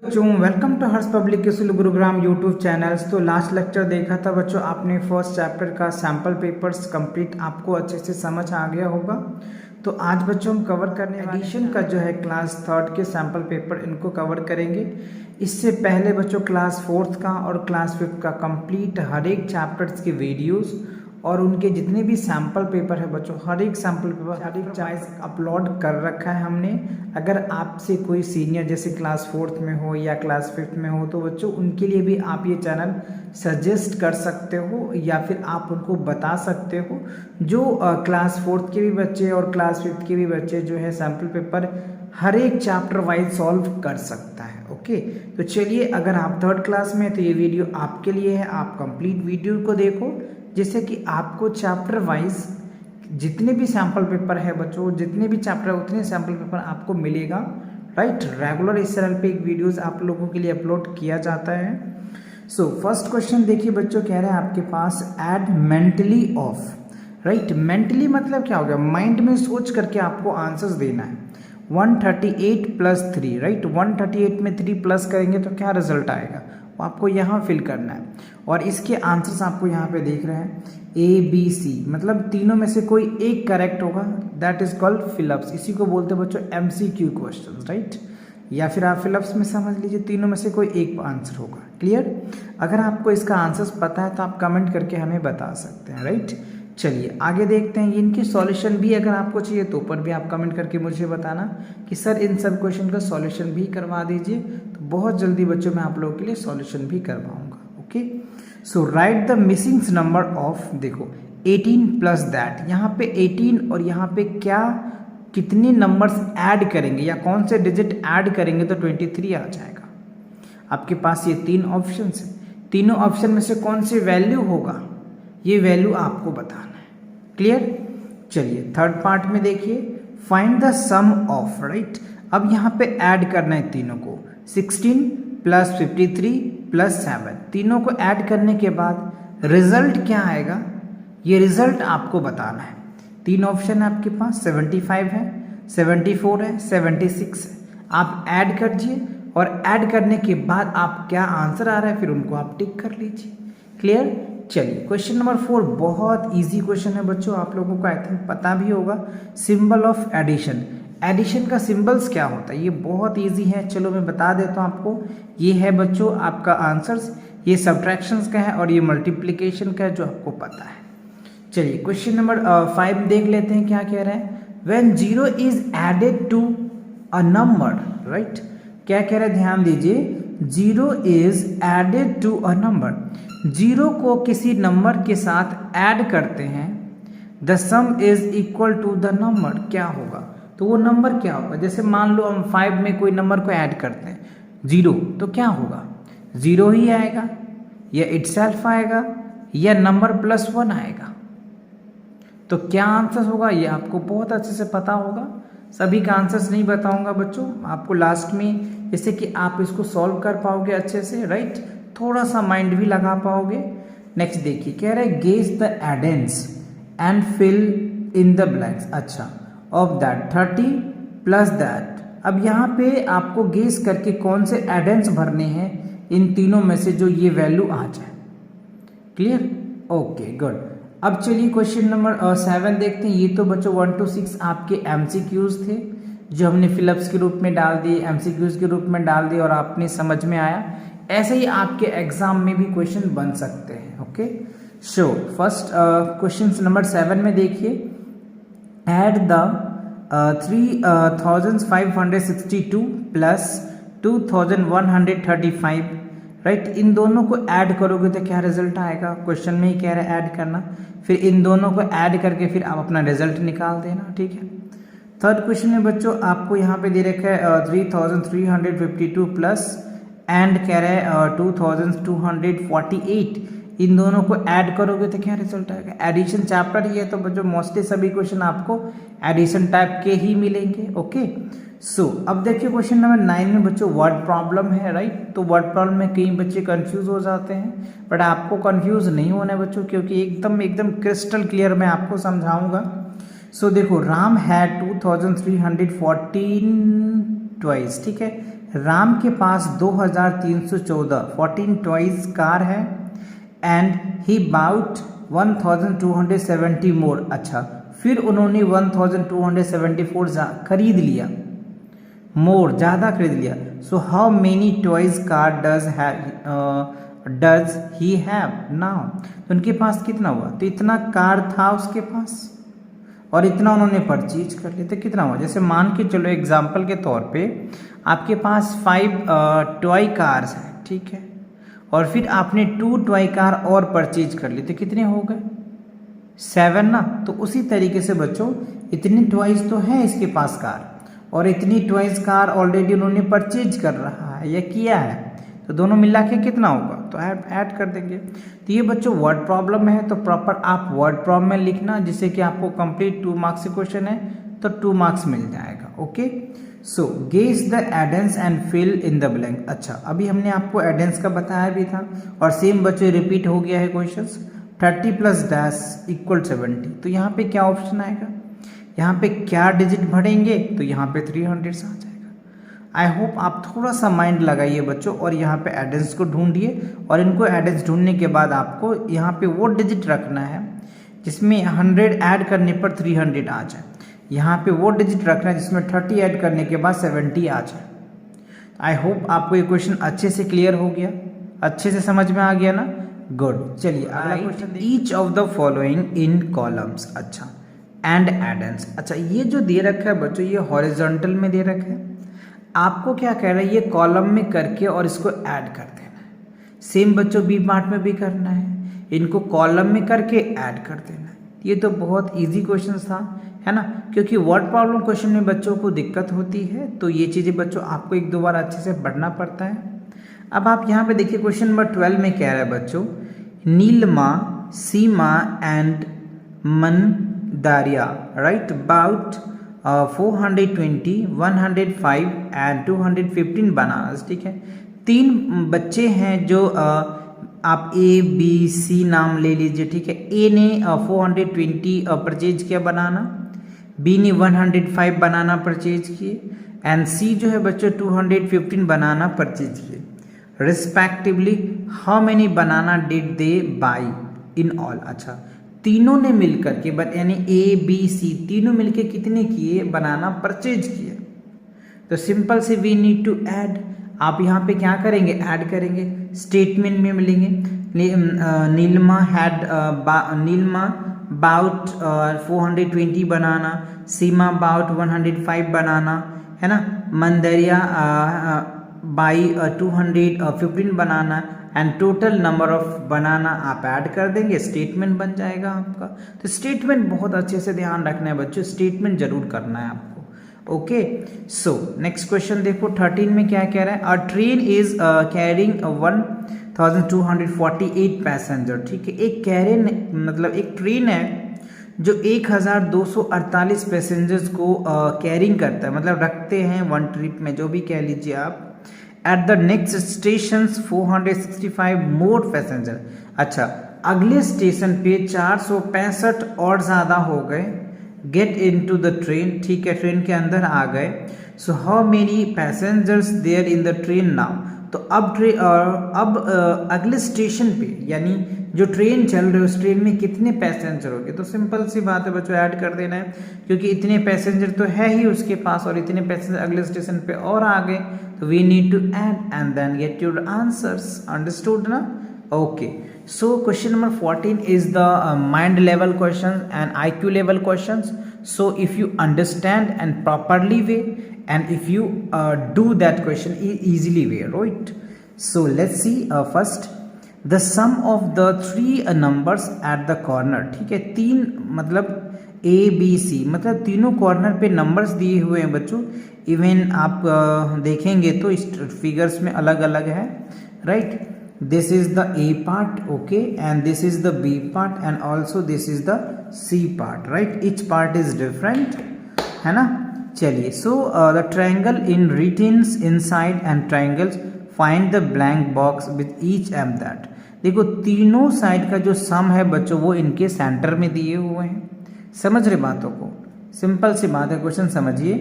बच्चों welcome to Harsh public school Gurugram YouTube channels. तो last lecture देखा था बच्चों आपने, फर्स्ट चैप्टर का सैम्पल पेपर्स कंप्लीट आपको अच्छे से समझ आ गया होगा। तो आज बच्चों हम कवर करने एडिशन का जो है क्लास थर्ड के सैम्पल पेपर इनको कवर करेंगे। इससे पहले बच्चों क्लास फोर्थ का और क्लास फिफ्थ का कंप्लीट हर एक चैप्टर्स के वीडियोस और उनके जितने भी सैम्पल पेपर है बच्चों, हर एक सैम्पल पेपर हर एक चॉइस अपलोड कर रखा है हमने। अगर आपसे कोई सीनियर जैसे क्लास फोर्थ में हो या क्लास फिफ्थ में हो तो बच्चों उनके लिए भी आप ये चैनल सजेस्ट कर सकते हो या फिर आप उनको बता सकते हो। जो क्लास फोर्थ के भी बच्चे और क्लास फिफ्थ के भी बच्चे जो है सैम्पल पेपर हर एक चैप्टर वाइज सॉल्व कर सकता है। ओके, तो चलिए अगर आप थर्ड क्लास में हैं तो ये वीडियो आपके लिए है। आप कंप्लीट वीडियो को देखो जिससे कि आपको चैप्टर वाइज जितने भी सैम्पल पेपर है बच्चों, जितने भी चैप्टर उतने सैम्पल पेपर आपको मिलेगा। राइट, रेगुलर इस चैनल पे एक वीडियोस आप लोगों के लिए अपलोड किया जाता है। सो फर्स्ट क्वेश्चन देखिए बच्चों, कह रहे हैं आपके पास add mentally off. Right, mentally मतलब क्या हो गया, माइंड में सोच करके आपको आंसर्स देना है। 138 प्लस 3, राइट, 138 में 3 प्लस करेंगे तो क्या रिजल्ट आएगा वो आपको यहाँ फिल करना है। और इसके आंसर्स आपको यहाँ पे देख रहे हैं ABC, मतलब तीनों में से कोई एक करेक्ट होगा, दैट इज कॉल्ड फिलअप्स। इसी को बोलते हैं बच्चों MCQ क्वेश्चन, राइट, या फिर आप फिलअप्स में समझ लीजिए तीनों में से कोई एक आंसर होगा। क्लियर, अगर आपको इसका आंसर्स पता है तो आप कमेंट करके हमें बता सकते हैं। राइट, चलिए आगे देखते हैं। इनकी सॉल्यूशन भी अगर आपको चाहिए तो ऊपर भी आप कमेंट करके मुझे बताना कि सर इन सब क्वेश्चन का सॉल्यूशन भी करवा दीजिए, तो बहुत जल्दी बच्चों मैं आप लोगों के लिए सॉल्यूशन भी करवाऊंगा। Okay, so right the missing number of, देखो 18 प्लस दैट, यहाँ पे 18 और यहाँ पे क्या कितने नंबर्स ऐड करेंगे या कौन से डिजिट ऐड करेंगे तो 23 आ जाएगा। आपके पास ये तीन ऑप्शन है, तीनों ऑप्शन में से कौन सी वैल्यू होगा ये वैल्यू आपको बताना है। क्लियर, चलिए थर्ड पार्ट में देखिए, find the sum of. Right, अब यहाँ पे ऐड करना है तीनों को, 16 प्लस 53 प्लस 7, तीनों को ऐड करने के बाद रिजल्ट क्या आएगा ये रिजल्ट आपको बताना है। तीन ऑप्शन है आपके पास, 75 है, 74 है, 76 है। आप ऐड करिए और ऐड करने के बाद आप क्या आंसर आ रहा है फिर उनको आप टिक कर लीजिए। क्लियर, चलिए क्वेश्चन नंबर 4 बहुत इजी क्वेश्चन है बच्चों, आप लोगों को आई थिंक पता भी होगा। सिंबल ऑफ एडिशन, एडिशन का सिंबल्स क्या होता है ये बहुत इजी है। चलो मैं बता देता हूँ आपको, ये है बच्चों आपका आंसर्स, ये सब्ट्रैक्शंस का है और ये मल्टीप्लिकेशन का है जो आपको पता है। चलिए क्वेश्चन नंबर 5 देख लेते हैं क्या कह रहे हैं। When 0 is added to a number, right, क्या कह रहे हैं ध्यान दीजिए, 0 is added to a number, 0 को किसी नंबर के साथ ऐड करते हैं, the sum is equal to the number, क्या होगा तो वो नंबर क्या होगा। जैसे मान लो हम 5 में कोई नंबर को ऐड करते हैं 0, तो क्या होगा 0 ही आएगा या इटसेल्फ आएगा या नंबर प्लस 1 आएगा। तो क्या आंसर होगा ये आपको बहुत अच्छे से पता होगा। सभी का आंसर्स नहीं बताऊंगा बच्चों, आपको लास्ट में जैसे कि आप इसको सॉल्व कर पाओगे अच्छे से। राइट, थोड़ा सा माइंड भी लगा पाओगे। नेक्स्ट देखिए, कह रहे हैं guess the addends and fill in the blanks, अच्छा, ऑफ दैट 30 प्लस दैट। अब यहाँ पे आपको गेस करके कौन से एडेंस भरने हैं इन तीनों में से जो ये वैल्यू आ जाए। Clear, okay good. अब चलिए क्वेश्चन नंबर 7 देखते हैं। ये तो बच्चों 1 to 6 आपके MCQs थे जो हमने फिलअप्स के रूप में डाल दिए, MCQs के रूप में डाल दिए और आपने समझ में आया। ऐसे ही आपके एग्जाम में भी क्वेश्चन बन सकते हैं। Okay, so first question number 7 में देखिए, ऐड द 3562 प्लस 2135, राइट, इन दोनों को ऐड करोगे तो क्या रिजल्ट आएगा। क्वेश्चन में ही कह रहा है ऐड करना, फिर इन दोनों को ऐड करके फिर आप अपना रिजल्ट निकाल देना। ठीक है, थर्ड क्वेश्चन में बच्चों आपको यहाँ पे दे रखा है 3352 प्लस एंड कह रहा है 2248, इन दोनों को ऐड करोगे तो क्या रिजल्ट आएगा। एडिशन चैप्टर ही है तो बच्चों मोस्टली सभी क्वेश्चन आपको एडिशन टाइप के ही मिलेंगे। ओके, सो अब देखिए क्वेश्चन नंबर 9 में बच्चों वर्ड प्रॉब्लम है। राइट, तो वर्ड प्रॉब्लम में कई बच्चे कंफ्यूज हो जाते हैं, बट आपको कंफ्यूज नहीं होना है बच्चों, क्योंकि एकदम क्रिस्टल क्लियर मैं आपको समझाऊंगा। सो देखो, राम हैड 2314 ट्वाइस, ठीक है, राम के पास 2314 14 टॉयज कार है एंड ही बाउट 1270 मोर। अच्छा, फिर उन्होंने 1274 खरीद लिया, मोर ज़्यादा खरीद लिया। सो how many toys car does he have now. तो उनके पास कितना हुआ, तो इतना कार था उसके पास और इतना उन्होंने परचेज कर लिया, तो कितना हुआ। जैसे मान के चलो एग्जाम्पल के तौर पे आपके पास 5 टॉय कार्स हैं, ठीक है, और फिर आपने 2 टॉय कार और परचेज कर ली, तो कितने हो गए 7 ना। तो उसी तरीके से बच्चों इतनी टॉयज तो है इसके पास कार, और इतनी टॉयज कार ऑलरेडी उन्होंने परचेज कर रहा है या किया है, तो दोनों मिला के कितना होगा, तो ऐड कर देंगे। तो ये बच्चों वर्ड प्रॉब्लम है, तो प्रॉपर आप वर्ड प्रॉब्लम में लिखना, जिससे कि आपको कंप्लीट 2 मार्क्स से क्वेश्चन है तो 2 मार्क्स मिल जाएगा। Okay, so guess the addends and fill in the blank. अच्छा, अभी हमने आपको एडेंस का बताया भी था और सेम बच्चों रिपीट हो गया है क्वेश्चन। 30 plus dash equal 70। तो यहाँ पे क्या ऑप्शन आएगा, यहाँ पे क्या डिजिट भरेंगे, तो यहाँ पे 300 आ जाएगा। आई होप आप थोड़ा सा माइंड लगाइए बच्चों और यहाँ पे एडेंस को ढूंढिए, और इनको एडेंस ढूंढने के बाद आपको यहाँ पे वो डिजिट रखना है जिसमें 100 ऐड करने पर 300 आ जाए। यहाँ पे वो डिजिट रखना है जिसमें 30 ऐड करने के बाद 70 आ जाए। आई होप आपको ये क्वेश्चन अच्छे से क्लियर हो गया, अच्छे से समझ में आ गया ना। गुड, चलिए अगला question. Each of the following in columns. अच्छा, एंड एडेंस। अच्छा, ये जो दे रखा है बच्चों, ये हॉरिजॉन्टल में दे रखा है, आपको क्या कह रहा है, ये कॉलम में करके और इसको ऐड कर देना है। सेम बच्चों बी पार्ट में भी करना है, इनको कॉलम में करके ऐड कर देना है। ये तो बहुत इजी क्वेश्चन था, है ना, क्योंकि वर्ड प्रॉब्लम क्वेश्चन में बच्चों को दिक्कत होती है, तो ये चीज़ें बच्चों आपको 1-2 बार अच्छे से पढ़ना पड़ता है। अब आप यहाँ पे देखिए क्वेश्चन नंबर 12 में कह रहा है बच्चों, Neelma, Seema and Mandaria write about 420, 105 and 215 bananas. ठीक है, 3 बच्चे हैं जो आप ए बी सी नाम ले लीजिए। ठीक है, ए ने 420 परचेज किया बनाना, बी ने 105 बनाना परचेज किए, एंड सी जो है बच्चों 215 बनाना परचेज किए respectively. How many banana did they by in all. अच्छा, तीनों ने मिलकर के यानी ए बी सी तीनों मिलकर कितने किए बनाना परचेज किए। तो सिंपल से वी नीड टू ऐड, आप यहाँ पे क्या करेंगे, ऐड करेंगे, स्टेटमेंट में मिलेंगे। नीलमा बाउट 420 बनाना, सीमा बाउट 105 बनाना, है ना, Mandariya by 215 banana, and total number of बनाना आप ऐड कर देंगे, स्टेटमेंट बन जाएगा आपका। तो स्टेटमेंट बहुत अच्छे से ध्यान रखना है बच्चों, स्टेटमेंट जरूर करना है आपको। ओके, सो नेक्स्ट क्वेश्चन देखो 13 में क्या कह रहा है, अ ट्रेन इज कैरिंग 1248 पैसेंजर। ठीक है, एक कैरियर मतलब एक ट्रेन है जो 1248 पैसेंजर्स को कैरिंग करता है, मतलब रखते हैं वन ट्रिप में, जो भी कह लीजिए आप। At the next station 465 more passenger. अच्छा, अगले स्टेशन पे 465 और ज़्यादा हो गए। Get in to the train. ठीक है, ट्रेन के अंदर आ गए। So how many passengers there in the train now. तो अब अगले स्टेशन पे यानी जो ट्रेन चल रही है उस ट्रेन में कितने पैसेंजर होंगे। तो सिंपल सी बात है बच्चों, ऐड कर देना है, क्योंकि इतने पैसेंजर तो है ही उसके पास और इतने पैसेंजर अगले स्टेशन पे और आ गए, तो we need to add and then get your answers. Understood ना। Okay, so question number 14 is the mind level question and IQ level question. So if you understand and properly way, and if you do that question easily way, right? So let's see first the sum of the three numbers at the corner. ठीक है, 3 मतलब A B C मतलब तीनों corner पे numbers दिए हुए हैं बच्चों. इवन आप देखेंगे तो इस फिगर्स में अलग अलग है, right? This is the A part, okay, and this is the B part, and also this is the C part, right? Each part is different, है ना? चलिए, so the triangle in written inside and triangles, find the blank box with each and that. देखो तीनों side का जो सम है बच्चों वो इनके सेंटर में दिए हुए हैं. समझ रहे बातों को? सिंपल सी बात है, क्वेश्चन समझिए.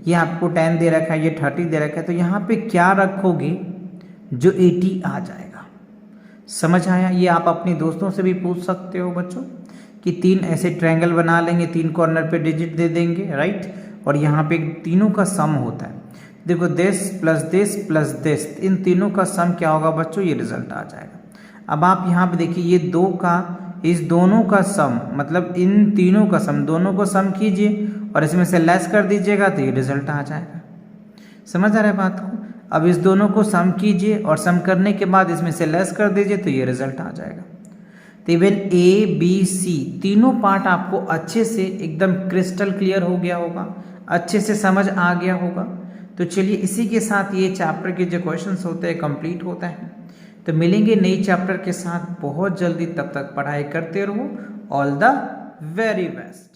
ये आपको 10 दे रखा है, ये 30 दे रखा है, तो यहाँ पे क्या रखोगे जो 80 आ जाएगा। समझ आया? ये आप अपने दोस्तों से भी पूछ सकते हो बच्चों कि 3 ऐसे ट्रायंगल बना लेंगे, 3 कॉर्नर पे डिजिट दे देंगे, राइट, और यहाँ पे तीनों का सम होता है। देखो this plus this plus this, इन तीनों का सम क्या होगा बच्चों, ये रिजल्ट आ जाएगा। अब आप यहाँ पे देखिए ये 2 का इस दोनों का सम, मतलब इन तीनों का सम, दोनों को सम कीजिए और इसमें से लेस कर दीजिएगा तो ये रिजल्ट आ जाएगा। समझ आ रहा है बात को? अब इस दोनों को सम कीजिए और सम करने के बाद इसमें से लेस कर दीजिए तो ये रिजल्ट आ जाएगा। तो इवन ए बी सी तीनों पार्ट आपको अच्छे से एकदम क्रिस्टल क्लियर हो गया होगा, अच्छे से समझ आ गया होगा। तो चलिए इसी के साथ ये चैप्टर के जो क्वेश्चंस होते हैं कंप्लीट होता है। तो मिलेंगे नई चैप्टर के साथ बहुत जल्दी, तब तक पढ़ाई करते रहो। All the very best.